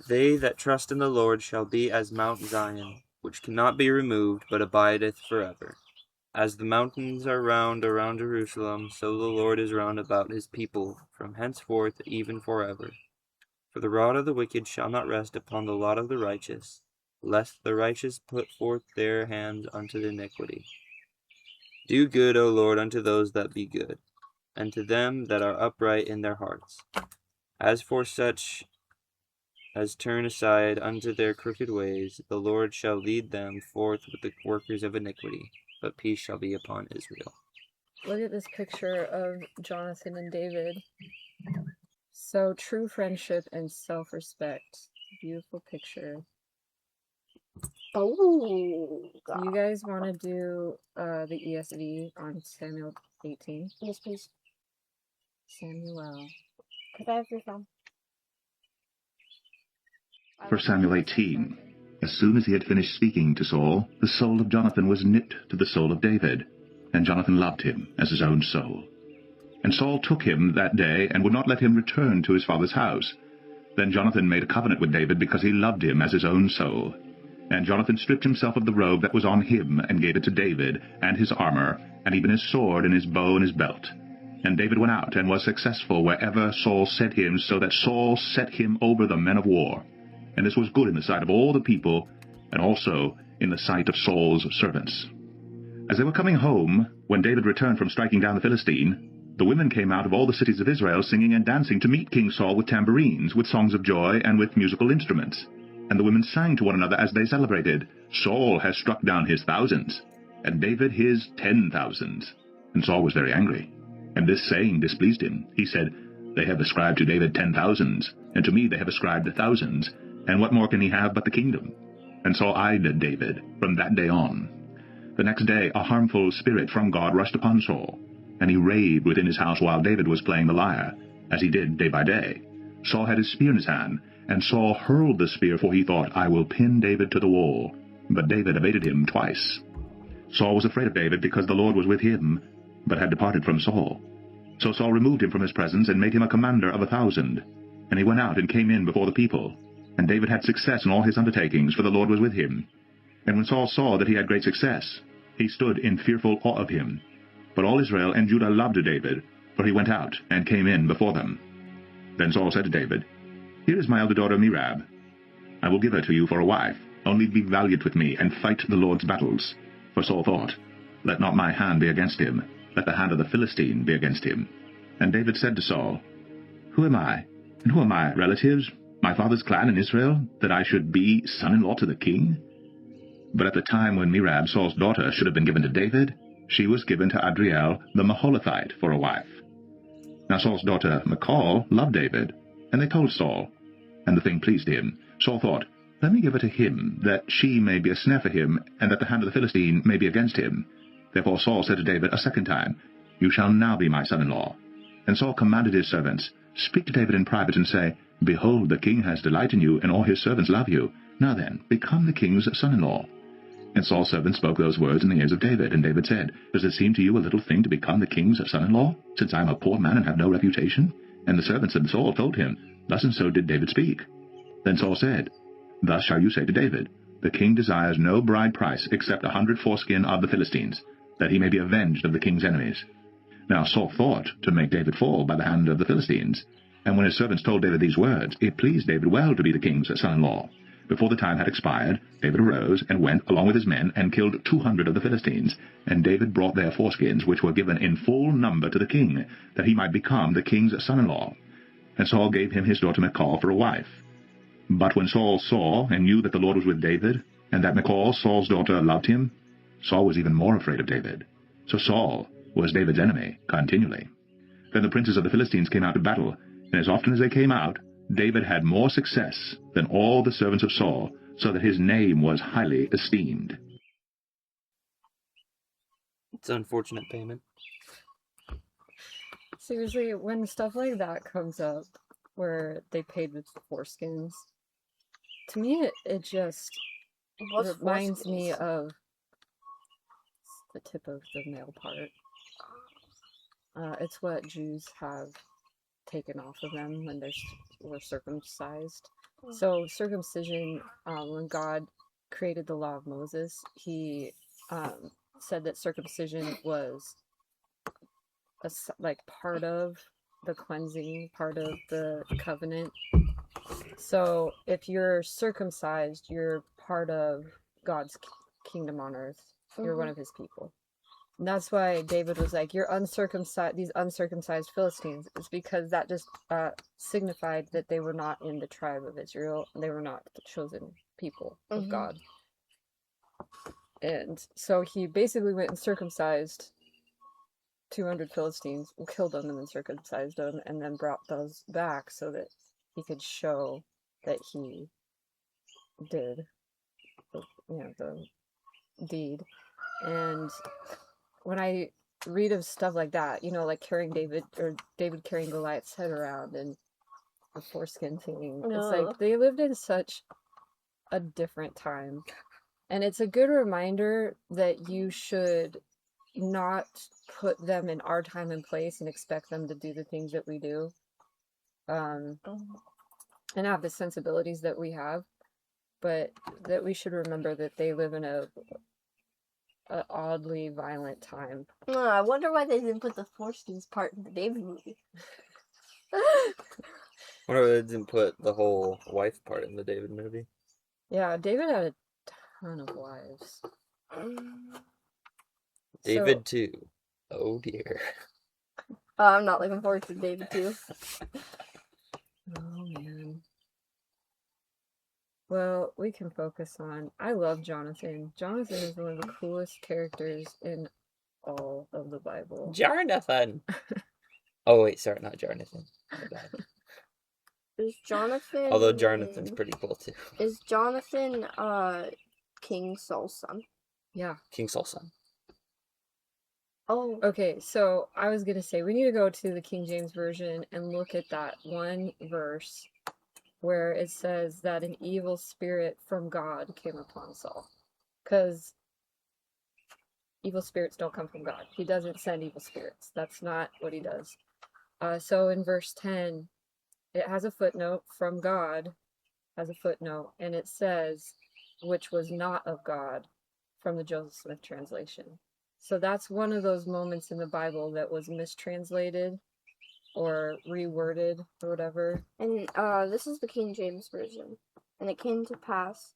They that trust in the Lord shall be as Mount Zion, which cannot be removed, but abideth forever. As the mountains are round around Jerusalem, so the Lord is round about his people, from henceforth even forever. For the rod of the wicked shall not rest upon the lot of the righteous, lest the righteous put forth their hands unto iniquity. Do good, O Lord, unto those that be good, and to them that are upright in their hearts. As for such as turn aside unto their crooked ways, the Lord shall lead them forth with the workers of iniquity, but peace shall be upon Israel. Look at this picture of Jonathan and David. So true friendship and self-respect. Beautiful picture. Oh, God. Do you guys want to do the ESV on Samuel 18? Yes, please. Samuel. Could I have your phone? 1 Samuel 18. As soon as he had finished speaking to Saul, the soul of Jonathan was knit to the soul of David, and Jonathan loved him as his own soul. And Saul took him that day, and would not let him return to his father's house. Then Jonathan made a covenant with David, because he loved him as his own soul. And Jonathan stripped himself of the robe that was on him, and gave it to David, and his armor, and even his sword, and his bow, and his belt. And David went out, and was successful wherever Saul sent him, so that Saul set him over the men of war. And this was good in the sight of all the people, and also in the sight of Saul's servants. As they were coming home, when David returned from striking down the Philistine, the women came out of all the cities of Israel, singing and dancing, to meet King Saul with tambourines, with songs of joy, and with musical instruments. And the women sang to one another as they celebrated, Saul has struck down his thousands, and David his 10,000s. And Saul was very angry, and this saying displeased him. He said, They have ascribed to David 10,000s, and to me they have ascribed thousands, and what more can he have but the kingdom? And Saul eyed David from that day on. The next day a harmful spirit from God rushed upon Saul, and he raved within his house while David was playing the lyre, as he did day by day. Saul had his spear in his hand, and Saul hurled the spear, for he thought, I will pin David to the wall. But David evaded him twice. Saul was afraid of David, because the Lord was with him, but had departed from Saul. So Saul removed him from his presence, and made him a commander of 1,000. And he went out and came in before the people. And David had success in all his undertakings, for the Lord was with him. And when Saul saw that he had great success, he stood in fearful awe of him. But all Israel and Judah loved David, for he went out and came in before them. Then Saul said to David, Here is my elder daughter Merab. I will give her to you for a wife. Only be valiant with me, and fight the Lord's battles. For Saul thought, Let not my hand be against him, let the hand of the Philistine be against him. And David said to Saul, Who am I, and who are my relatives, my father's clan in Israel, that I should be son-in-law to the king? But at the time when Merab, Saul's daughter, should have been given to David, she was given to Adriel the Maholathite for a wife. Now Saul's daughter Michal loved David, and they told Saul, and the thing pleased him. Saul thought, Let me give her to him, that she may be a snare for him, and that the hand of the Philistine may be against him. Therefore Saul said to David a second time, You shall now be my son-in-law. And Saul commanded his servants, Speak to David in private, and say, Behold, the king has delight in you, and all his servants love you. Now then, become the king's son-in-law. And Saul's servants spoke those words in the ears of David. And David said, Does it seem to you a little thing to become the king's son-in-law, since I am a poor man and have no reputation? And the servants of Saul told him, Thus and so did David speak. Then Saul said, Thus shall you say to David, The king desires no bride price except 100 foreskin of the Philistines, that he may be avenged of the king's enemies. Now Saul thought to make David fall by the hand of the Philistines. And when his servants told David these words, it pleased David well to be the king's son-in-law. Before the time had expired, David arose and went along with his men and killed 200 of the Philistines. And David brought their foreskins, which were given in full number to the king, that he might become the king's son-in-law. And Saul gave him his daughter Michal for a wife. But when Saul saw and knew that the Lord was with David, and that Michal, Saul's daughter, loved him, Saul was even more afraid of David. So Saul was David's enemy continually. Then the princes of the Philistines came out to battle, and as often as they came out, David had more success than all the servants of Saul, so that his name was highly esteemed. It's unfortunate payment. Seriously, when stuff like that comes up, where they paid with foreskins, to me it just reminds me of the tip of the male part. It's what Jews have taken off of them when they were circumcised. So circumcision, when God created the law of Moses, he said that circumcision was like part of the cleansing, part of the covenant. So if you're circumcised, you're part of God's kingdom on earth. You're one of his people. And that's why David was like, "You're uncircumcised, these uncircumcised Philistines." It's because that just signified that they were not in the tribe of Israel. They were not the chosen people of God. And so he basically went and circumcised 200 Philistines, and killed them, and then circumcised them, and then brought those back so that he could show that he did the deed. And when I read of stuff like that, like carrying David carrying Goliath's head around and the foreskin thing, it's like they lived in such a different time. And it's a good reminder that you should not put them in our time and place and expect them to do the things that we do, and have the sensibilities that we have, but that we should remember that they live in a oddly violent time. I wonder why they didn't put the foreskins part in the David movie. I wonder why they didn't put the whole wife part in the David movie. Yeah, David had a ton of wives. David too. Oh dear. I'm not looking forward to David too. Oh man. Well, we can focus on... I love Jonathan. Jonathan is one of the coolest characters in all of the Bible. Jonathan! Oh wait, sorry, not Jonathan. Is Jonathan... Although Jonathan's pretty cool too. Is Jonathan, King Saul's son? Yeah. King Saul's son. Oh. Okay, so I was gonna say, we need to go to the King James Version and look at that one verse where it says that an evil spirit from God came upon Saul. Because evil spirits don't come from God. He doesn't send evil spirits. That's not what he does. So in verse 10, it has a footnote, from God, has a footnote, and it says, which was not of God, from the Joseph Smith translation. So that's one of those moments in the Bible that was mistranslated or reworded or whatever. And this is the King James Version. And it came to pass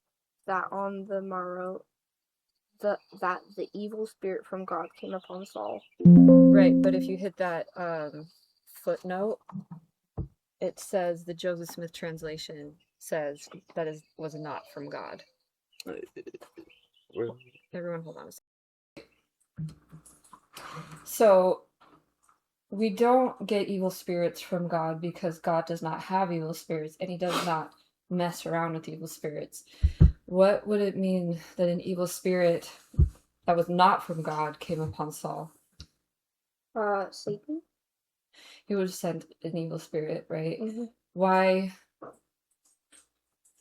that on the morrow that the evil spirit from God came upon Saul. Right, but if you hit that footnote, it says the Joseph Smith translation says that was not from God. Everyone hold on a second. So we don't get evil spirits from God because God does not have evil spirits, and he does not mess around with evil spirits. What would it mean that an evil spirit that was not from God came upon Saul? Satan? He would have sent an evil spirit, right? Mm-hmm. Why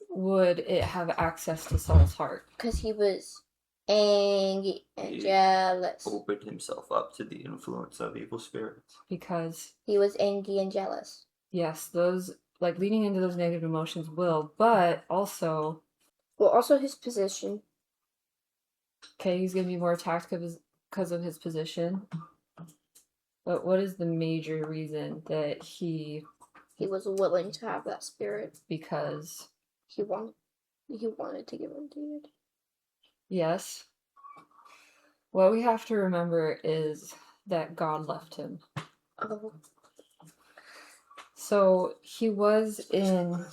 would it have access to Saul's heart? Because he was angry and jealous. Opened himself up to the influence of evil spirits. Because he was angry and jealous. Yes, those, like, leaning into those negative emotions will, but also... Well, also his position. Okay, he's going to be more attacked because of his position. But what is the major reason that he was willing to have that spirit? Because he wanted to give him to it. Yes. What we have to remember is that God left him. Oh. So he was in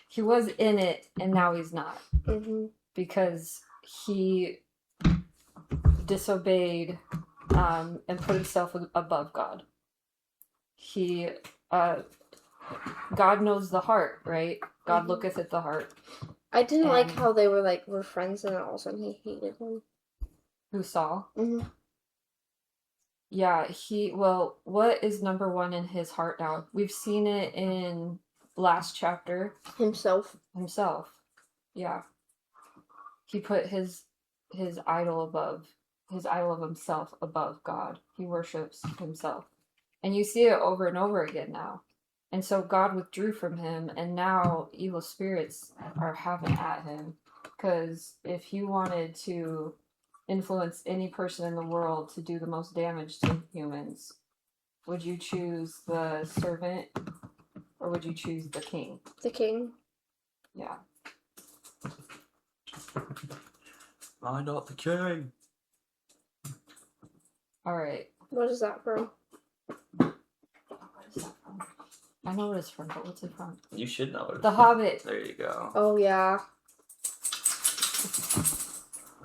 he was in it, and now he's not. Mm-hmm. Because he disobeyed and put himself above God. He God knows the heart, right? God looketh at the heart. I didn't like how they were friends, and all of a sudden he hated him. Who, Saul? Mm-hmm. Yeah, what is number one in his heart now? We've seen it in last chapter. Himself. Yeah. He put his idol of himself above God. He worships himself. And you see it over and over again now. And so God withdrew from him, and now evil spirits are having at him. Because if you wanted to influence any person in the world to do the most damage to humans, would you choose the servant or would you choose the king? The king. Yeah. I'm not the king. Alright. What is that from? What is that from? I know what it's from, but what's it from? You should know it. The Hobbit. There you go. Oh, yeah.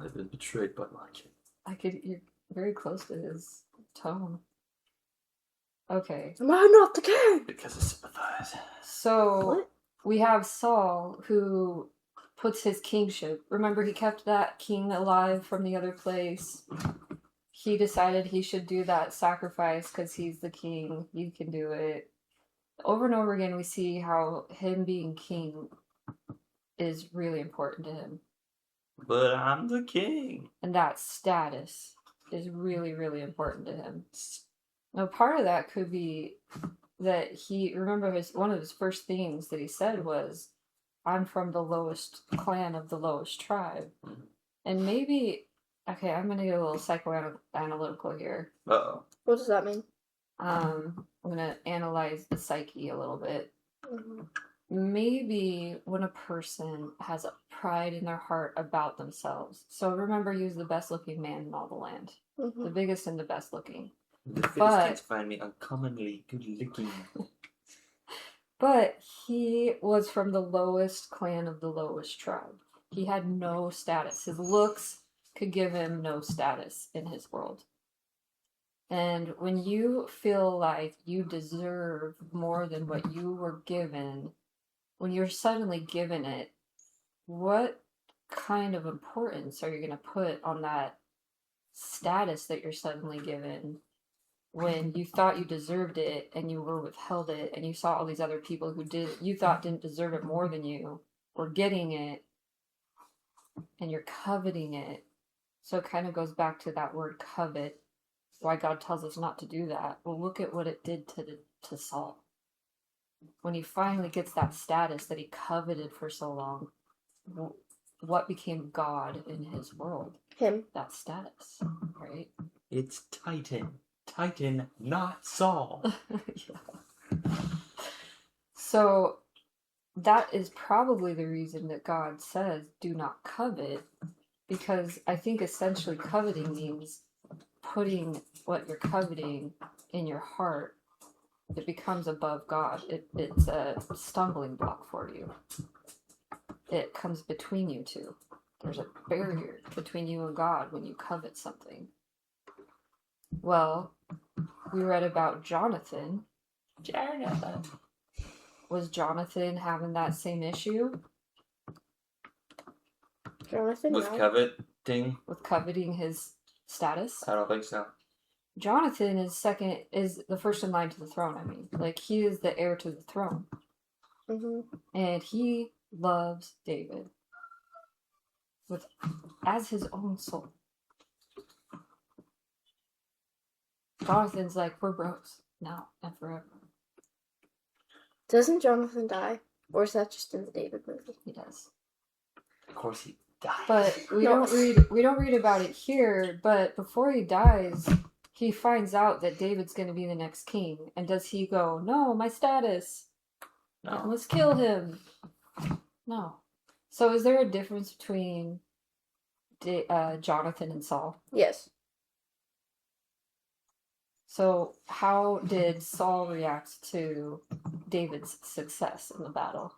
I've been betrayed by my king. You're very close to his tone. Okay. Am I not the king? Because I sympathize. So, What? we have Saul, who puts his kingship. Remember, he kept that king alive from the other place. He decided he should do that sacrifice because he's the king. He can do it. Over and over again, we see how him being king is really important to him. But I'm the king. And that status is really, really important to him. Now, part of that could be that remember one of his first things that he said was, I'm from the lowest clan of the lowest tribe. And maybe, okay, I'm going to get a little psychoanalytical here. Uh-oh. What does that mean? I'm going to analyze the psyche a little bit. Mm-hmm. Maybe when a person has a pride in their heart about themselves. So remember, he was the best looking man in all the land. Mm-hmm. The biggest and the best looking. The foreskins find me uncommonly good looking. But he was from the lowest clan of the lowest tribe. He had no status. His looks could give him no status in his world. And when you feel like you deserve more than what you were given, when you're suddenly given it, what kind of importance are you going to put on that status that you're suddenly given when you thought you deserved it and you were withheld it, and you saw all these other people who you thought didn't deserve it more than you were getting it, and you're coveting it? So it kind of goes back to that word covet, why God tells us not to do that. Well, look at what it did to Saul. When he finally gets that status that he coveted for so long, what became God in his world? Him. That status, right? It's Titan. Titan, not Saul. Yeah. So that is probably the reason that God says do not covet, because I think essentially coveting means putting what you're coveting in your heart. It becomes above God. It's a stumbling block for you. It comes between you two. There's a barrier between you and God when you covet something. Well, we read about Jonathan. Was Jonathan having that same issue? Jonathan? With coveting? With coveting his status? I don't think so. Jonathan is the first in line to the throne, I mean. Like, he is the heir to the throne. Mm-hmm. And he loves David as his own soul. Jonathan's like, we're bros now and forever. Doesn't Jonathan die? Or is that just in the David movie? He does. Of course he dies. But we No. don't read about it here, but before he dies, he finds out that David's going to be the next king. And does he go, no, my status, No. let's kill him? No. So is there a difference between Jonathan and Saul? Yes. So how did Saul react to David's success in the battle?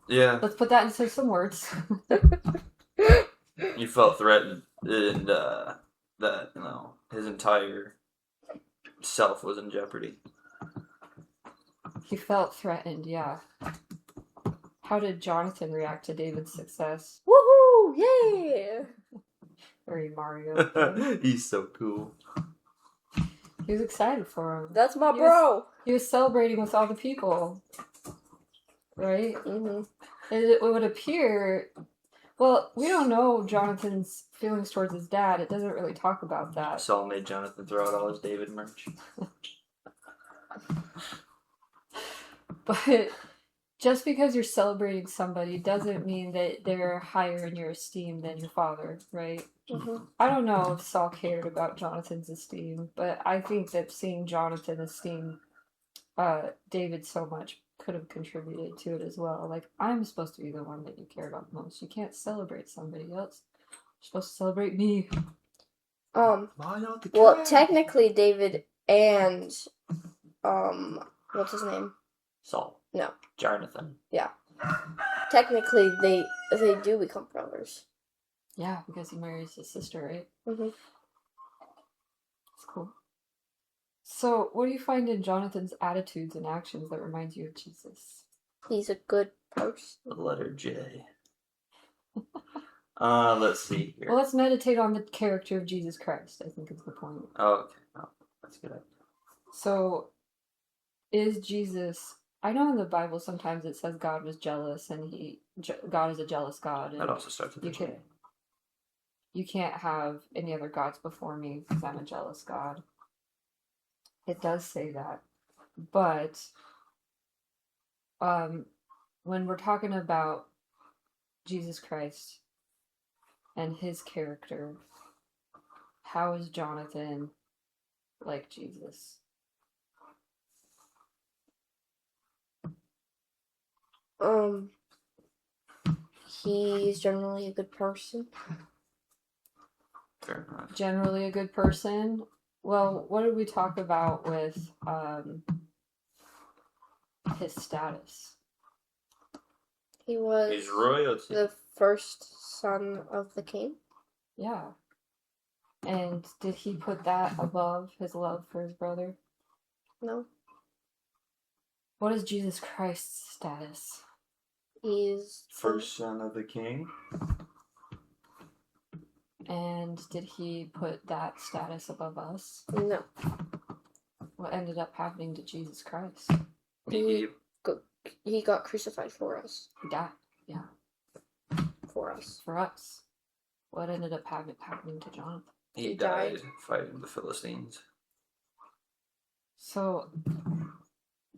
Yeah, Let's put that into some words. you felt threatened, and that, his entire self was in jeopardy. He felt threatened, yeah. How did Jonathan react to David's success? Woohoo! Yeah! Very Mario. He's so cool. He was excited for him. That's my He bro! He was celebrating with all the people. Right? Mm-hmm. It would appear Well, we don't know Jonathan's feelings towards his dad. It doesn't really talk about that. Saul made Jonathan throw out all his David merch. But just because you're celebrating somebody doesn't mean that they're higher in your esteem than your father, right? Mm-hmm. I don't know if Saul cared about Jonathan's esteem, but I think that seeing Jonathan esteem David so much could have contributed to it as well. Like, I'm supposed to be the one that you care about most. You can't celebrate somebody else. You're supposed to celebrate me. Well, technically, David and what's his name? Saul. No. Jonathan. Yeah. Technically, they do become brothers. Yeah, because he marries his sister, right? Mm-hmm. That's cool. So, what do you find in Jonathan's attitudes and actions that reminds you of Jesus? He's a good person. The letter J. Let's see here. Well, let's meditate on the character of Jesus Christ, I think is the point. Oh, okay. Oh, that's good. So, is Jesus... I know in the Bible sometimes it says God was jealous, and God is a jealous God. And that also starts with a J. You can't have any other gods before me because I'm a jealous God. It does say that. But when we're talking about Jesus Christ and his character, how is Jonathan like Jesus? He's generally a good person. Fair enough. Generally a good person. Well, what did we talk about with his status? He was He's royalty. the first son of the king. Yeah. And did he put that above his love for his brother? No. What is Jesus Christ's status? He's First son of the king. And did he put that status above us? No. What ended up happening to Jesus Christ? He got crucified for us. He died. Yeah. For us. For us. What ended up happening to Jonathan? He died fighting the Philistines. So,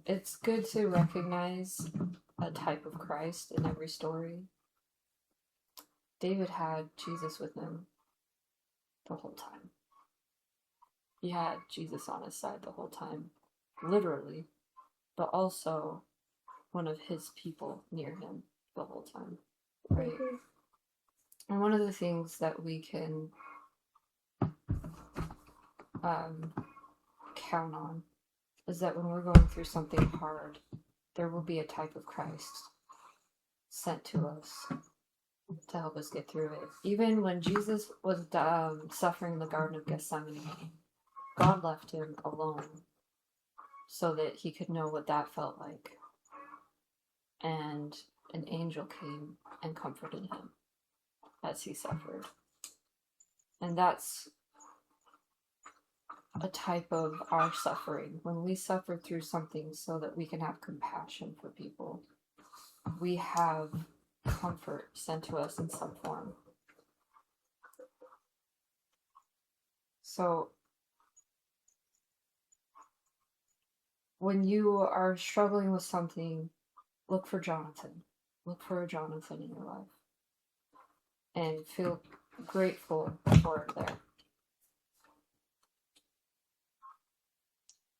it's good to recognize a type of Christ in every story. David had Jesus with him the whole time. He had Jesus on his side the whole time, literally, but also one of his people near him the whole time, right? Mm-hmm. And one of the things that we can count on is that when we're going through something hard, there will be a type of Christ sent to us to help us get through it. Even when Jesus was suffering in the Garden of Gethsemane, God left him alone so that he could know what that felt like. And an angel came and comforted him as he suffered. And that's a type of our suffering. When we suffer through something so that we can have compassion for people, we have comfort sent to us in some form. So, when you are struggling with something, look for Jonathan. Look for a Jonathan in your life. And feel grateful for it there.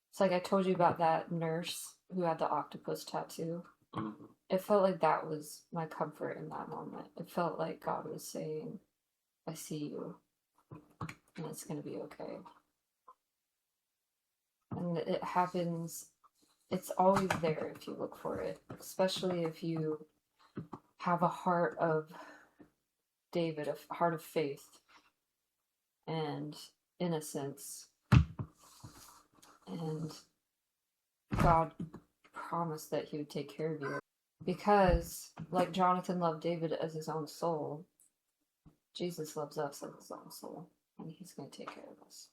It's like I told you about that nurse who had the octopus tattoo. Mm-hmm. It felt like that was my comfort in that moment. It felt like God was saying, I see you, and it's going to be okay. And it happens, it's always there if you look for it, especially if you have a heart of David, a heart of faith and innocence. And God promised that he would take care of you. Because, like Jonathan loved David as his own soul, Jesus loves us as his own soul. And he's going to take care of us.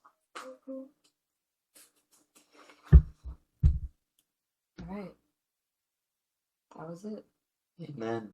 Alright. That was it. Amen.